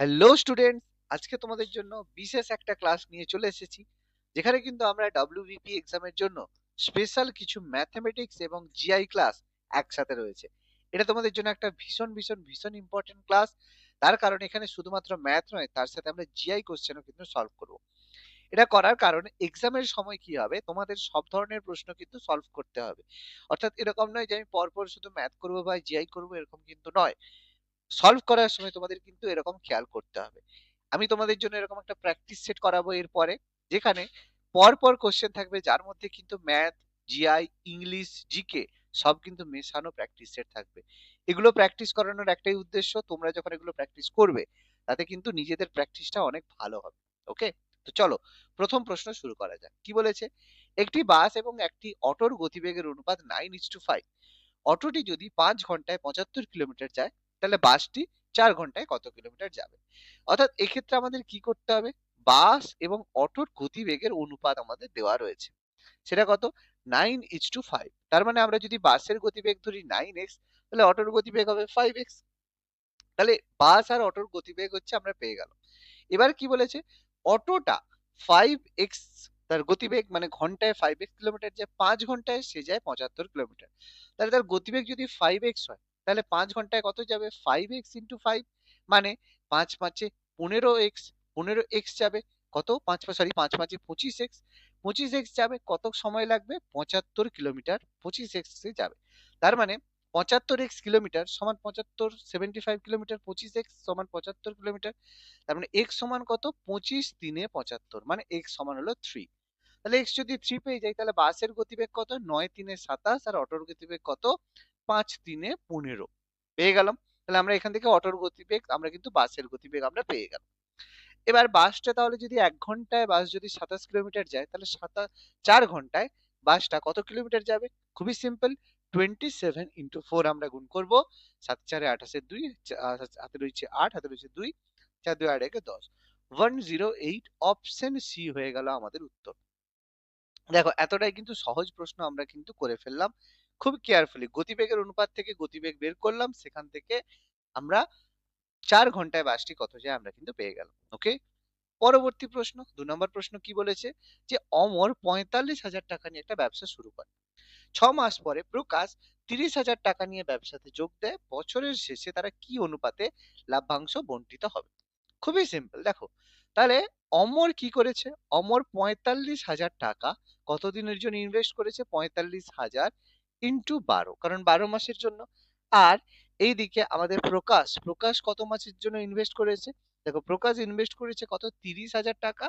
Hello students, আজকে তোমাদের জন্য বিশেষ একটা ক্লাস নিয়ে চলে এসেছি, যেখানে কিন্তু আমরা ডব্লিউবিপি এক্সামের জন্য স্পেশাল কিছু ম্যাথমেটিক্স এবং জিআই ক্লাস একসাথে রয়েছে। এটা তোমাদের জন্য একটা ভীষণ ভীষণ ভীষণ ইম্পর্টেন্ট ক্লাস। তার কারণ এখানে শুধুমাত্র ম্যাথ নয়, তার সাথে আমরা জিআই কোশ্চেনও কিন্তু সলভ করব। এটা করার কারণে এক্সামের সময় কি হবে, তোমাদের সব ধরনের প্রশ্ন কিন্তু সলভ করতে হবে। অর্থাৎ এরকম নয় যে আমি পরপর শুধু ম্যাথ করবো বা জিআই করবো, এরকম কিন্তু নয়। সলভ করার সময় তোমাদের কিন্তু এরকম খেয়াল করতে হবে। আমি তোমাদের জন্য এরকম একটা প্র্যাকটিস সেট করাবো এরপরে, যেখানে পর পর কোশ্চেন থাকবে, যার মধ্যে কিন্তু ম্যাথ, জিআই, ইংলিশ, জিকে সব কিন্তু মেশানো প্র্যাকটিস সেট থাকবে। এগুলো প্র্যাকটিস করানোর একটাই উদ্দেশ্য, তোমরা যখন এগুলো প্র্যাকটিস করবে তাতে কিন্তু নিজেদের প্র্যাকটিসটা অনেক ভালো হবে। ওকে, তো চলো প্রথম প্রশ্ন শুরু করা যাক। কি বলেছে? একটি বাস এবং একটি অটোর গতিবেগের অনুপাত 9:5। অটোটি যদি 5 ঘন্টায় 75 কিলোমিটার যায়, তাহলে বাসটি 4 ঘন্টায় কত কিলোমিটার যাবে? অর্থাৎ এক্ষেত্রে আমাদের কি করতে হবে, বাস এবং অটোর গতিবেগের অনুপাত আমাদের দেওয়া রয়েছে। সেটা কত? 9:5। তার মানে আমরা যদি বাসের গতিবেগ ধরি 9x, তাহলে অটোর গতিবেগ হবে 5x। তাহলে বাস আর অটোর গতিবেগ হচ্ছে আমরা পেয়ে গেল। এবার কি বলেছে? অটোটা 5x, তার গতিবেগ মানে ঘন্টায় 5x কিলোমিটার যায়, 5 ঘন্টায় সে যায় 75 কিলোমিটার। তাহলে তার গতিবেগ যদি 5x হয়, তাহলে 5 ঘন্টায় কত যাবে? 5x ইন্টু 5, মানে 5 5 15x। 15x যাবে কত? 5 5 25x। 25x যাবে, কত সময় লাগবে? 75 কিলোমিটার 25x এ যাবে। তার মানে 75x কিলোমিটার সমান 75 25x সমান 75 কিলোমিটার। তার মানে x সমান কত? 25 3 75, মানে x সমান হলো 3। তাহলে x যদি 3 পেয়ে যাই, তাহলে বাসের গতিবেগ কত? 9 3 27, আর অটোর গতিবেগ কত? 5 3 15 পেয়ে গেলাম। তাহলে আমরা এখান থেকে অটোর গতিবেগ, আমরা কিন্তু বাসের গতিবেগ আমরা পেয়ে গেলাম। এবার বাসটা তাহলে যদি 1 ঘন্টায় বাস যদি 27 কিলোমিটার যায়, তাহলে 4 ঘন্টায় বাসটা কত কিলোমিটার যাবে? খুবই সিম্পল, 27 × 4 আমরা গুণ করব। 7 4 28 2, হাতে রয়েছে 8, হাতে রয়েছে 2, 4 2 8 1 10, 108। অপশন সি হয়ে গেল আমাদের উত্তর। দেখো, এতটাই কিন্তু সহজ প্রশ্ন আমরা কিন্তু করে ফেললাম খুব কেয়ারফুলি। গতিবেগের অনুপাত থেকে গতিবেগ বের করলাম, সেখান থেকে আমরা 4 ঘন্টায় বাসটি কত যায় আমরা কিন্তু পেয়ে গেলাম। ওকে, পরবর্তী প্রশ্ন, 2 নম্বর প্রশ্ন কি বলেছে? যে অমর 45,000 টাকা নিয়ে একটা ব্যবসা শুরু করে। 6 মাস পরে প্রকাশ 30,000 টাকা নিয়ে ব্যবসাতে যোগ দেয়। বছরের শেষে তারা কি অনুপাতে লাভ্যাংশ বন্টিত হবে? খুবই সিম্পল, দেখো। তাহলে অমর কি করেছে? অমর 45,000 টাকা কতদিনের জন্য ইনভেস্ট করেছে? 45,000 ইন্টু 12, কারণ 12 মাসের জন্য। আর এইদিকে আমাদের প্রকাশ, প্রকাশ কত মাসের জন্য ইনভেস্ট করেছে? দেখো, প্রকাশ ইনভেস্ট করেছে কত? 30,000 টাকা।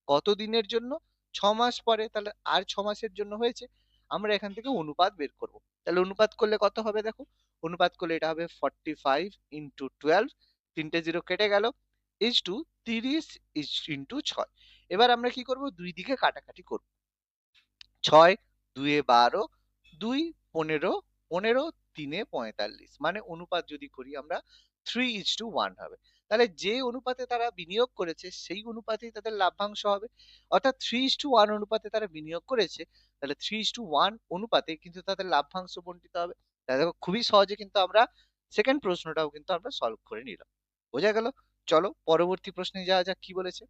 কত দিনের জন্য? 6 মাস পরে। তাহলে আর 6 মাসের জন্য হয়েছে। আমরা এখান থেকে অনুপাত বের করব। তাহলে অনুপাত করলে কত হবে? দেখো, অনুপাত করলে এটা হবে 45 ইন্টু 12, 3টে 0 কেটে গেল, ইজ টু 30 ইজ ইন্টু 6। এবার আমরা কি করব? দুই দিকে কাটাকাটি করব। 6 2 এ 12, 2 15, 15 3 এ 45, মানে অনুপাত যদি করি আমরা 3:1 হবে। তাহলে যে অনুপাতে তারা বিনিয়োগ করেছে সেই অনুপাতেই তাদের লাভ্যাংশ হবে। অর্থাৎ 3:1 অনুপাতে তারা বিনিয়োগ করেছে, তাহলে 3:1 অনুপাতে কিন্তু তাদের লাভ্যাংশ বন্টিত হবে। তাহলে দেখো, খুবই সহজে কিন্তু আমরা সেকেন্ড প্রশ্নটাও কিন্তু আমরা সলভ করে নিলাম। বোঝা গেল? চলো পরবর্তী প্রশ্নে যাওয়া যাক। কি বলেছে?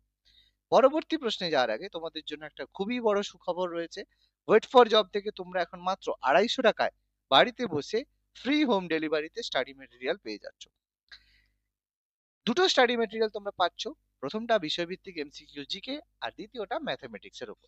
পরবর্তী প্রশ্নে যাওয়ার আগে তোমাদের জন্য একটা খুবই বড় সুখবর রয়েছে। ওয়েট ফর জব থেকে তোমরা এখন মাত্র 250 টাকায় বাড়িতে বসে ফ্রি হোম ডেলিভারিতে স্টাডি মেটেরিয়াল পেয়ে যাচ্ছ। দুটো স্টাডি মেটেরিয়াল তোমরা পাচ্ছ। প্রথমটা বিষয়ভিত্তিক এমসিকিউ জিকে, আর দ্বিতীয়টা ম্যাথমেটিক্স এর উপর।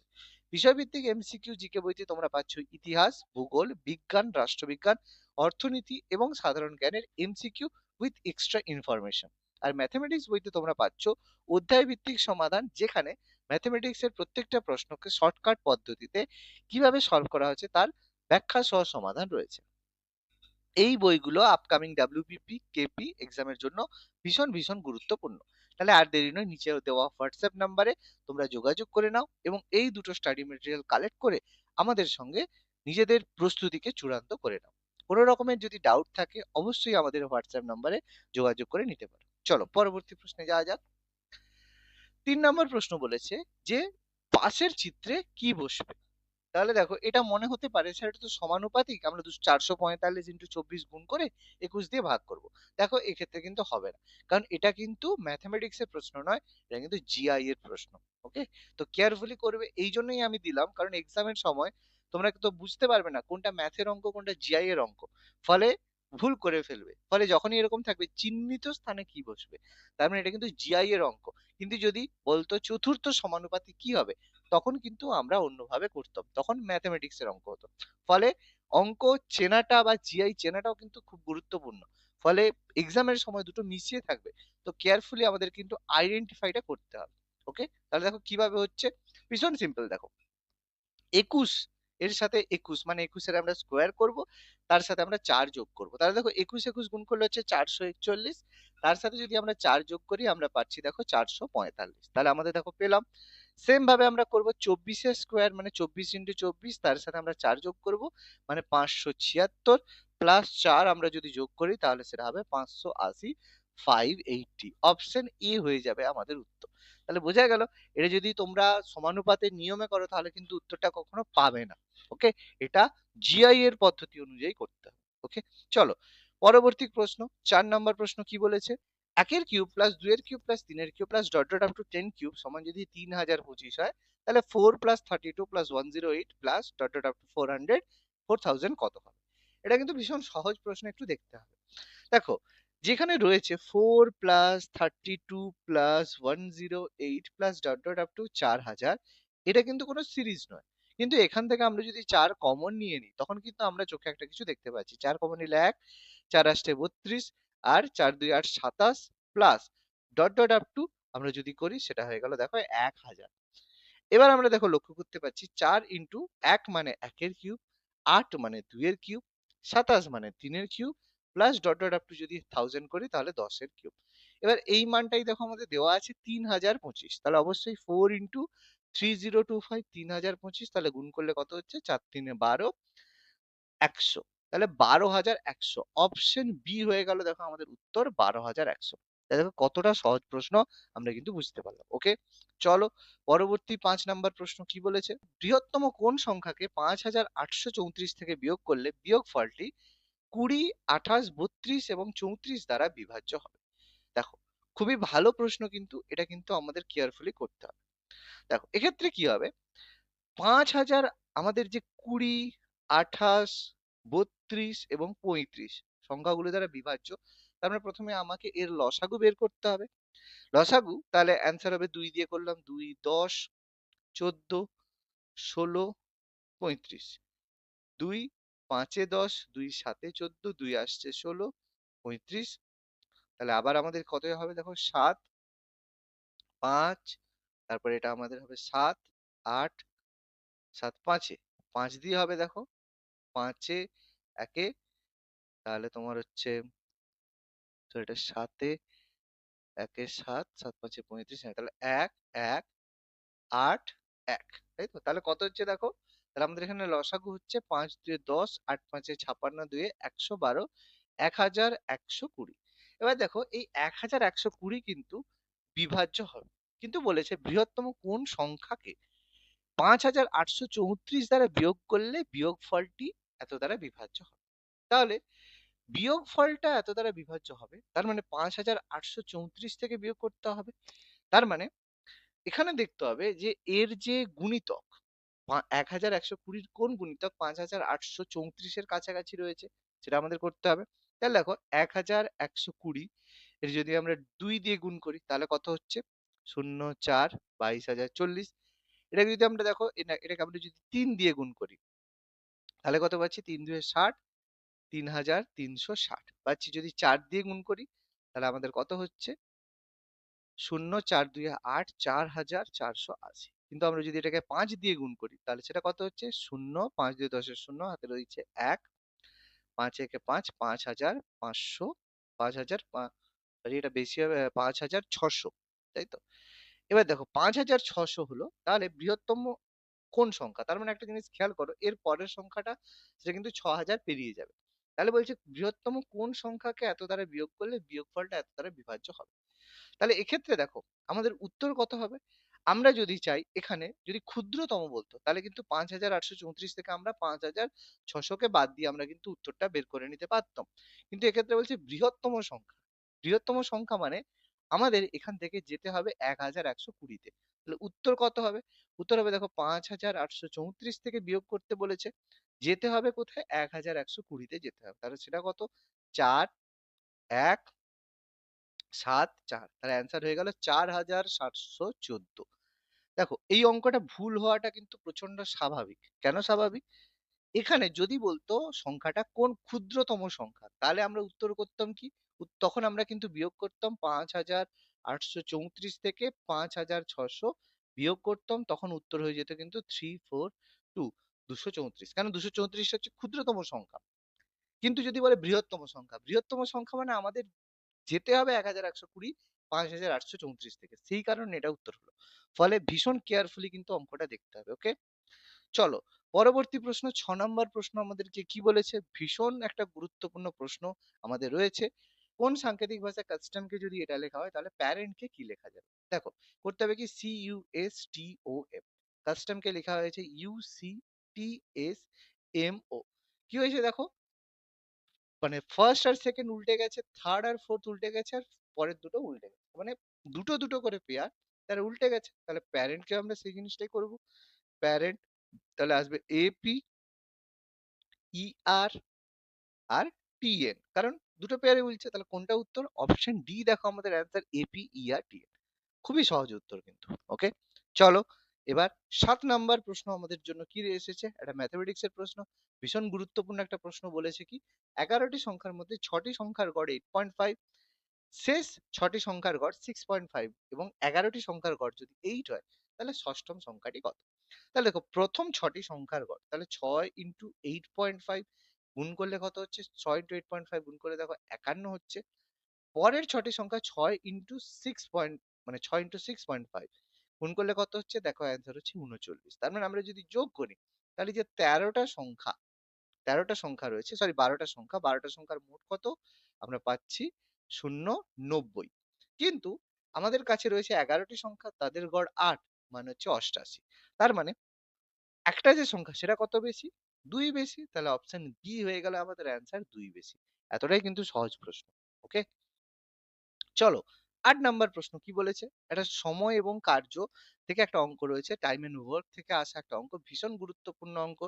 বিষয়ভিত্তিক এমসিকিউ জিকে বইতে তোমরা পাচ্ছ ইতিহাস, ভূগোল, বিজ্ঞান, রাষ্ট্রবিজ্ঞান, অর্থনীতি এবং সাধারণ জ্ঞানের এমসিকিউ উইথ এক্সট্রা ইনফরমেশন। আর ম্যাথমেটিক্স বইতে তোমরা পাচ্ছ অধ্যায় ভিত্তিক সমাধান, যেখানে ম্যাথমেটিক্স এর প্রত্যেকটা প্রশ্নকে শর্টকাট পদ্ধতিতে কিভাবে সলভ করা হয়েছে তার ব্যাখ্যা সহ সমাধান রয়েছে। এই বইগুলো আপকামিং ডাব্লিউবিপি কেপি এক্সামের জন্য ভীষণ ভীষণ গুরুত্বপূর্ণ। তাহলে আর দেরি নয়, নিচে দেওয়া হোয়াটসঅ্যাপ নাম্বারে তোমরা যোগাযোগ করে নাও এবং এই দুটো স্টাডি মেটেরিয়াল কালেক্ট করে আমাদের সঙ্গে নিজেদের প্রস্তুতিকে চূড়ান্ত করে নাও। কোনো রকমের যদি ডাউট থাকে অবশ্যই আমাদের হোয়াটসঅ্যাপ নাম্বারে যোগাযোগ করে নিতে পারো। চলো পরবর্তী প্রশ্নে যাওয়া যাক। 3 নম্বর প্রশ্ন বলেছে যে পাশের চিত্রে কি বসবে? তাহলে দেখো এটা মনে হতে পারে স্যার এটা তো সমানুপাতিক, আমরা 445 ইন্টু 24 গুণ করে 21 দিয়ে ভাগ করব। দেখো এক্ষেত্রে কিন্তু হবে না, কারণ এটা কিন্তু ম্যাথমেটিক্স এর প্রশ্ন নয়, এটা কিন্তু জিআই এর প্রশ্ন। ওকে, তো কেয়ারফুলি করবে, এই জন্যই আমি দিলাম, কারণ এক্সামের সময় তোমরা তো বুঝতে পারবে না কোনটা ম্যাথের অঙ্ক কোনটা জিআই এর অঙ্ক, ফলে ভুল করে ফেলবে। ফলে যখনই এরকম থাকবে চিহ্নিত স্থানে কি বসবে, তার মানে এটা কিন্তু জিআই এর অঙ্ক। কিন্তু যদি বলতো চতুর্থ সমানুপাতিক কি হবে, তখন কিন্তু আমরা অন্যভাবে করতাম, তখন ম্যাথমেটিক্স এর অঙ্ক হতো। ফলে অঙ্ক চেনাটা বা জিআই চেনাটাও কিন্তু খুব গুরুত্বপূর্ণ। ফলে এক্সামের সময় দুটো মিশিয়ে থাকবে, তো কেয়ারফুলি আমাদের কিন্তু আইডেন্টিফাইটা করতে হবে। ওকে, তাহলে দেখো কিভাবে হচ্ছে, ভীষণ সিম্পল। দেখো 21 এর সাথে 21 মানে 21 এর আমরা স্কোয়ার করব, তার সাথে আমরা 4 যোগ করব। তাহলে দেখো 21 21 গুণ করলে হচ্ছে 441, তার সাথে যদি আমরা 4 যোগ করি আমরা পাচ্ছি দেখো 445। তাহলে আমাদের দেখো পেলাম। সেম ভাবে আমরা করব 24 এর স্কোয়ার মানে 24 ইন্টু 24, তার সাথে আমরা 4 যোগ করব মানে 576 প্লাস 4 আমরা যদি যোগ করি তাহলে সেটা হবে 580, 580। অপশন এ হয়ে যাবে আমাদের উত্তর। তাহলে বোঝা গেল, এটা যদি তোমরা সমানুপাতের নিয়মে করো তাহলে কিন্তু উত্তরটা কখনো পাবে না। ওকে, এটা জিআই এর পদ্ধতি অনুযায়ী করতে হবে। ওকে, চলো পরবর্তী প্রশ্ন, 4 নম্বর প্রশ্ন কি বলেছে, একের কিউব প্লাস দুইয়ের কিউব প্লাস তিনের cube plus dot dot up two 10 cube সমান যদি 3025 হয়, তাহলে 4 plus 32 plus 108 plus dot dot up two 400 4000 কত হবে। এটা কিন্তু ভীষণ সহজ প্রশ্ন, একটু দেখতে হবে। দেখো যেখানে রয়েছে 4 plus 32 plus 108 plus dot dot up two 4000, এটা কিন্তু কোনো সিরিজ নয়। কিন্তু এখান থেকে আমরা যদি 4 কমন নিয়ে নিই তখন কিন্তু আমরা চোখে একটা কিছু দেখতে পাচ্ছি। 4 কমন নিলে 1, 4 8 32 আর 4 2 8 27 plus dot dot up to আমরা যদি করি সেটা হয়ে গেল দেখো 1000। এবার আমরা দেখো লক্ষ্য করতে পারছি 4 ইন্টু 1 মানে 1 এর কিউব, 8 মানে 2 এর কিউব, 27 মানে 3 এর cube plus dot dot up two যদি 1000 করি তাহলে 10 এর কিউব। এবার এই মানটাই দেখো আমাদের দেওয়া আছে 3025, তাহলে অবশ্যই 4 ইন্টু 3025 3025, তাহলে গুণ করলে কত হচ্ছে 4 3 12 100, তাহলে 12100। অপশন বি হয়ে গেল দেখো আমাদের উত্তর 12100। দেখো কতটা সহজ প্রশ্ন আমরা কিন্তু বুঝতে পারলাম। ওকে, চলো পরবর্তী 5 নম্বর প্রশ্ন কি বলেছে, বৃহত্তম কোন সংখ্যাকে 5834 থেকে বিয়োগ করলে বিয়োগ ফলটি 20, 28, 32 এবং 34 দ্বারা বিভাজ্য হবে। দেখো খুবই ভালো প্রশ্ন, কিন্তু এটা কিন্তু আমাদের কেয়ারফুলি করতে হবে। দেখো এক্ষেত্রে কি হবে, 5000 আমাদের যে 20, 28, 32 এবং 35 সংখ্যাগুলো দ্বারা বিভাজ্য, তার মানে প্রথমে আমাকে এর লসাগু বের করতে হবে। লসাগু তাহলে অ্যান্সার হবে 2 দিয়ে করলাম 2 10, 14, 16, 35, 2 5 এ 10, 2 7 এ 14, 2 আসছে 16, 35। তাহলে আবার আমাদের কত হবে দেখো 7, 5, তারপরে এটা আমাদের হবে 7, 8, 7 5 এ 5 দিয়ে হবে দেখো 5 এ 1 এ, তাহলে তোমার হচ্ছে, তো এটা 7 এ 1 এ 7, 7 5 এ 35, হ্যাঁ তাহলে 1 1 8 1, তাই তো? তাহলে কত হচ্ছে দেখো, তাহলে আমাদের এখানে লসাগু হচ্ছে 5 2 10, 8 5 56, 2 112, 1120। এবার দেখো এই 1120 কিন্তু বিভাজ্য হবে, কিন্তু বলেছে বৃহত্তম কোন সংখ্যাকে 5834 দ্বারা বিয়োগ করলে বিয়োগফলটি এত দ্বারা বিভাজ্য হবে। তাহলে বিয়োগফলটা এত দ্বারা বিভাজ্য হবে, তার মানে 5834 থেকে বিয়োগ করতে হবে। তার মানে এখানে দেখতে হবে যে এর যে গুণিতক 1120 কোন গুণিতক 5834 এর কাছাকাছি রয়েছে সেটা আমাদের করতে হবে। তাহলে দেখো 1120 এর যদি আমরা 2 দিয়ে গুণ করি তাহলে কত হচ্ছে 0 4 22040। এটাকে যদি আমরা দেখো এটাকে আমরা যদি 3 দিয়ে গুণ করি তাহলে কত পাচ্ছি 3 2 60, 3360 পাচ্ছি। যদি 4 দিয়ে গুণ করি তাহলে আমাদের কত হচ্ছে 0 4 2 8, 4480। কিন্তু আমরা যদি এটাকে 5 দিয়ে গুণ করি তাহলে সেটা কত হচ্ছে 0 5 2 10 এর 0 হাতে রয়েছে 1, 5 একে 5, 5500, 5000, সরি এটা বেশি হবে 5600, তাই তো? এবার দেখো 5600 হলো, তাহলে বৃহত্তম কোন সংখ্যা, তার মানে একটা জিনিস খেয়াল করো এর পরের সংখ্যাটা সেটা কিন্তু 6000 পেরিয়ে যাবে। তাহলে বলছে বৃহত্তম কোন সংখ্যাকে এত দ্বারা বিয়োগ করলে বিয়োগফলটা এত দ্বারা বিভাজ্য হবে। তাহলে এক্ষেত্রে দেখো আমাদের উত্তর কত হবে, আমরা যদি চাই এখানে যদি ক্ষুদ্রতম বলতো তাহলে কিন্তু 5,834 থেকে আমরা 5,600 কে বাদ দিয়ে আমরা কিন্তু উত্তরটা বের করে নিতে পারতাম। কিন্তু এক্ষেত্রে বলছে বৃহত্তম সংখ্যা। বৃহত্তম সংখ্যা মানে আমাদের এখান থেকে যেতে হবে 1,120 তে। তাহলে উত্তর কত হবে? উত্তর হবে দেখো 5,834 থেকে বিয়োগ করতে বলেছে। যেতে হবে কোথায়? 1,120 তে যেতে হবে। তাহলে সেটা কত? 4, 1, 7, 4। তাহলে অ্যান্সার হয়ে গেল 4,714। দেখো এই অঙ্কটা ভুল হওয়াটা কিন্তু প্রচন্ড স্বাভাবিক। কেন স্বাভাবিক? এখানে যদি বলতো সংখ্যাটা কোন ক্ষুদ্রতম সংখ্যা তাহলে আমরা উত্তর করতাম কি? তখন আমরা কিন্তু বিয়োগ করতাম 5,834 থেকে 5,600 বিয়োগ করতাম, তখন উত্তর হয়ে যেত কিন্তু 342, 234। কেন 234 হচ্ছে ক্ষুদ্রতম সংখ্যা। কিন্তু যদি বলে বৃহত্তম সংখ্যা, বৃহত্তম সংখ্যা মানে আমাদের যেতে হবে 1,120 5,834 থেকে, সেই কারণে এটা উত্তর হলো। ফলে ভীষণ কেয়ারফুলি কিন্তু অঙ্কটা দেখতে হবে। ওকে, চলো পরবর্তী প্রশ্ন, 6 নম্বর প্রশ্ন আমাদেরকে কি বলেছে? ভীষণ একটা গুরুত্বপূর্ণ প্রশ্ন আমাদের রয়েছে। কোন সাংকেতিক ভাষা কাস্টমকে যদি এটা লেখা হয় তাহলে প্যারেন্টকে কি লেখা যাবে? দেখো করতে হবে কি, CUSTOM, কাস্টমকে লেখা হয়েছে UCTSMO। কি হয়েছে দেখো, মানে ফার্স্ট আর সেকেন্ড উল্টে গেছে, থার্ড আর ফোর্থ উল্টে গেছে, আর পরের দুটো উল্টে গেছে, মানে দুটো দুটো করে পেয়ার তারা উল্টে গেছে। তাহলে প্যারেন্টকে আমরা সেই জিনিসটাই করব। প্যারেন্ট তাহলে আসবে AP ER আর TN, কারণ দুটো পেয়ারে উলছে। তাহলে কোনটা উত্তর? অপশন ডি দেখো আমাদের অ্যান্সার APERTN। খুবই সহজ উত্তর কিন্তু। ওকে, চলো এবার 7 নম্বর প্রশ্ন আমাদের জন্য কি এসেছে, একটা ম্যাথমেটিক্স এর প্রশ্ন। ভীষণ গুরুত্বপূর্ণ একটা প্রশ্ন বলেছে কি, 11টি সংখ্যার মধ্যে 6টি সংখ্যার গড় 8.5, শেষ 6টি সংখ্যার গড় 6.5 এবং 11টি সংখ্যার গড় যদি 8 হয় তাহলে ষষ্ঠম সংখ্যাটি কত? তাহলে দেখো প্রথম 6টি সংখ্যার গড়, তাহলে 6 ইন্টু 8.5 গুণ করলে কত হচ্ছে? 6 ইন্টু 8.5 গুণ করে দেখো 51 হচ্ছে। পরের 6টি সংখ্যা 6 ইন্টু 6 পয়েন্ট, মানে 6 ইন্টু 6.5 গুণ করলে কত হচ্ছে? দেখো অ্যান্সার হচ্ছে 39। তার মানে আমরা যদি যোগ করি তাহলে যে 13টা সংখ্যা, 13টা সংখ্যা রয়েছে, সরি 12টা সংখ্যা, 12টা সংখ্যার মোট কত আমরা পাচ্ছি? 90। কিন্তু আমাদের কাছে রয়েছে 11টি সংখ্যা, তাদের গড় 8, মানে হচ্ছে 88। তার মানে একটা যে সংখ্যা সেটা কত বেশি? 2 বেশি। তাহলে অপশন বি হয়ে গেল আমাদের অ্যান্সার 2 বেশি। এতটাই কিন্তু সহজ প্রশ্ন। ওকে, চলো 8 নম্বর প্রশ্ন কি বলেছে, একটা সময় এবং কার্য থেকে একটা অঙ্ক রয়েছে, টাইম এন্ড ওয়ার্ক থেকে আসা একটা অঙ্ক, ভীষণ গুরুত্বপূর্ণ অঙ্ক।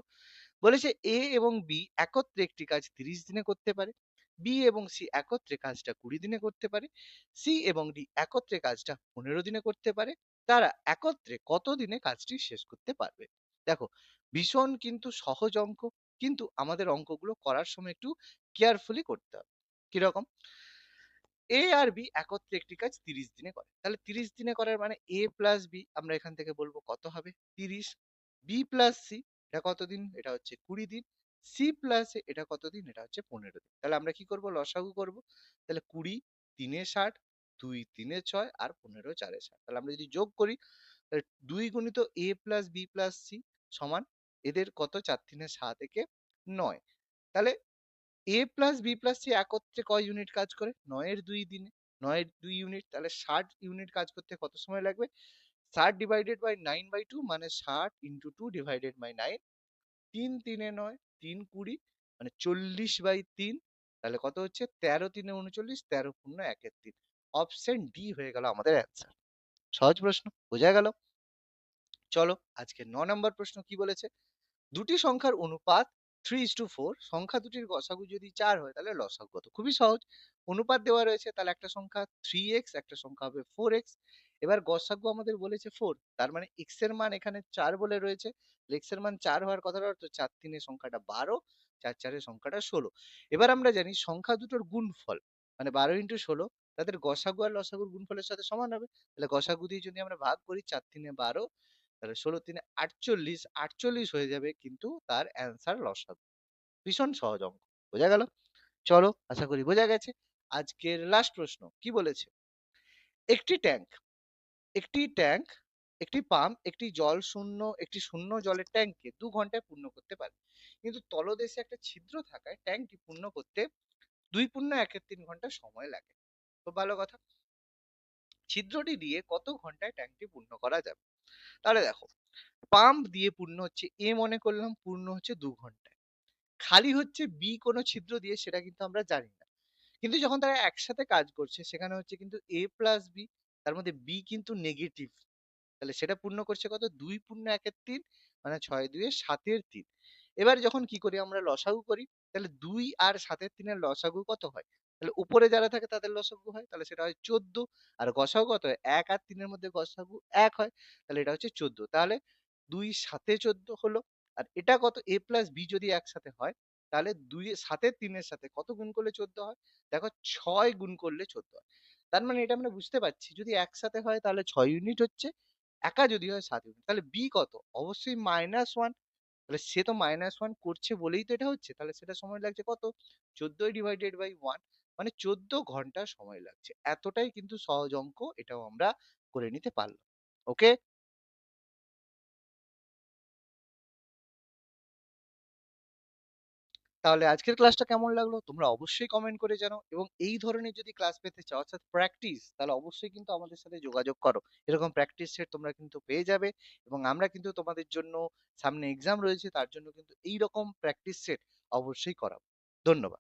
বলেছে এ এবং বি একত্রে একটি কাজ 30 দিনে করতে পারে, বি এবং সি একত্রে কাজটা 20 দিনে করতে পারে, সি এবং ডি একত্রে কাজটা 15 দিনে করতে পারে। তারা একত্রে কত দিনে কাজটি শেষ করতে পারবে? দেখো ভীষণ কিন্তু সহজ অঙ্ক, কিন্তু আমাদের অঙ্কগুলো করার সময় একটু কেয়ারফুলি করতে হবে। কিরকম? এ আর বি একত্রে একটি কাজ 30 দিনে করে, তাহলে 30 দিনে করার মানে এ প্লাস বি আমরা এখান থেকে বলবো কত হবে? 30। বি প্লাস সি এটা কতদিন? এটা হচ্ছে 20 দিন। সি প্লাস এ এটা কতদিন? এটা হচ্ছে 15 দিন। তাহলে আমরা কি করব? লসাগু করব। তাহলে 20 3 এ 60, 2 3 এ 6 আর 15 4 এ 60। তাহলে আমরা যদি যোগ করি তাহলে 2 গুণিত এ প্লাস বি প্লাস সি সমান এদের কত? 4 3 এ 7 একে 9। তাহলে এ প্লাস বি প্লাস সি একত্রে কয় ইউনিট কাজ করে? 9 এর 2 দিনে, 9 এর 2 ইউনিট। তাহলে 60 ইউনিট কাজ করতে কত সময় লাগবে? 60 ডিভাইডেড বাই 9/2 মানে 60 ইন্টু 2 ডিভাইডেড বাই 9। 3 3 এ 9, 3 20 মানে 40/3। তাহলে কত হচ্ছে? 13 3 এ 39, 13 পূর্ণ 1/3। অপশন ডি হয়ে গেল আমাদের অ্যান্সার। সহজ প্রশ্ন, বোঝা গেল? চলো আজকে 9 নম্বর প্রশ্ন কি বলেছে, দুটি সংখ্যার অনুপাত 3:4, সংখ্যা দুটির গসাগু যদি 4 হয় তাহলে লসাগু কত? খুবই সহজ, অনুপাত দেওয়া রয়েছে, তাহলে একটা সংখ্যা 3x, একটা সংখ্যা হবে 4x। এবার গসাগু আমাদের বলেছে 4, তার মানে x এর মান এখানে 4 বলে রয়েছে, x এর মান 4 হওয়ার কথার অর্থ 4 3 এ সংখ্যাটা 12, 4 4 এ সংখ্যাটা 16। এবার আমরা জানি সংখ্যা দুটোর গুণফল মানে 12 ইন্টু 16 তাদের গসাগু আর লসাগুর গুণফলের সাথে সমান হবে। তাহলে গসাগু দিয়ে যদি আমরা ভাগ করি 4 3 এ 12, তাহলে 16 3 48, 48 হয়ে যাবে কিন্তু তার অ্যান্সার লসাগু। ভীষণ সহজ অঙ্ক, বোঝা গেল? চলো আশা করি বোঝা গেছে। আজকের লাস্ট প্রশ্ন কি বলেছে, একটি ট্যাঙ্ক, একটি ট্যাঙ্ক, একটি পাম্প একটি শূন্য জলের ট্যাঙ্ককে 2 ঘন্টায় পূর্ণ করতে পারে, কিন্তু তলদেশে একটা ছিদ্র থাকায় ট্যাঙ্কটি পূর্ণ করতে 2 পূর্ণ 1/3 ঘন্টা সময় লাগে। তো ভালো কথা, ছিদ্রটি দিয়ে কত ঘন্টায় ট্যাঙ্কটি পূর্ণ করা যাবে? তাহলে দেখো, পাম্প দিয়ে পূর্ণ হচ্ছে এ মনে করলাম, পূর্ণ হচ্ছে ২ ঘন্টায়। খালি হচ্ছে বি কোনো ছিদ্র দিয়ে, সেটা কিন্তু আমরা জানি না। কিন্তু যখন তারা একসাথে কাজ করছে সেখানে হচ্ছে কিন্তু এ প্লাস বি, তার মধ্যে বি কিন্তু নেগেটিভ। তাহলে সেটা পূর্ণ করছে কত? ২ পূর্ণ ১ এর ৩, মানে ৬ ২ এর ৭ এর ৩। এবার যখন কি করি আমরা লসাগু করি, তাহলে ২ আর ৭ এর ৩ এর লসাগু কত হয়? তাহলে উপরে যারা থাকে তাদের লসাগু হয়, তাহলে সেটা হয় ১৪। আর গসাগু কত হয়? ১ আর ৩ এর মধ্যে গসাগু ১ হয়, তাহলে এটা হচ্ছে ১৪। তাহলে ২ ৭ এ ১৪ হলো। আর এটা কত? a প্লাস b যদি একসাথে হয়, তাহলে ২ এর ৭ এর ৩ এর সাথে কত গুণ করলে ১৪ হয়? দেখো, ৬ গুণ করলে ১৪ হয়। তার মানে এটা আমরা বুঝতে পারছি, যদি একসাথে হয় তাহলে ৬ ইউনিট হচ্ছে, একা যদি হয় ৭ ইউনিট। তাহলে বি কত? অবশ্যই -1। তাহলে সে তো -1 করছে বলেই তো এটা হচ্ছে। তাহলে সেটা সময় লাগছে কত? ১৪ ডিভাইডেড বাই 1, মানে ১৪ ঘন্টা সময় লাগছে। এতটাই কিন্তু সহজ অঙ্ক, এটাও আমরা করে নিতে পারলাম। ওকে? তাহলে আজকের ক্লাসটা কেমন লাগলো তোমরা অবশ্যই কমেন্ট করে জানাও, এবং এই ধরনের যদি ক্লাস পেতে চাও, অর্থাৎ প্র্যাকটিস, তাহলে অবশ্যই কিন্তু আমাদের সাথে যোগাযোগ করো। এরকম প্র্যাকটিস সেট তোমরা কিন্তু পেয়ে যাবে, এবং আমরা কিন্তু তোমাদের জন্য, সামনে এক্সাম রয়েছে তার জন্য কিন্তু এইরকম প্র্যাকটিস সেট অবশ্যই করাবো। ধন্যবাদ।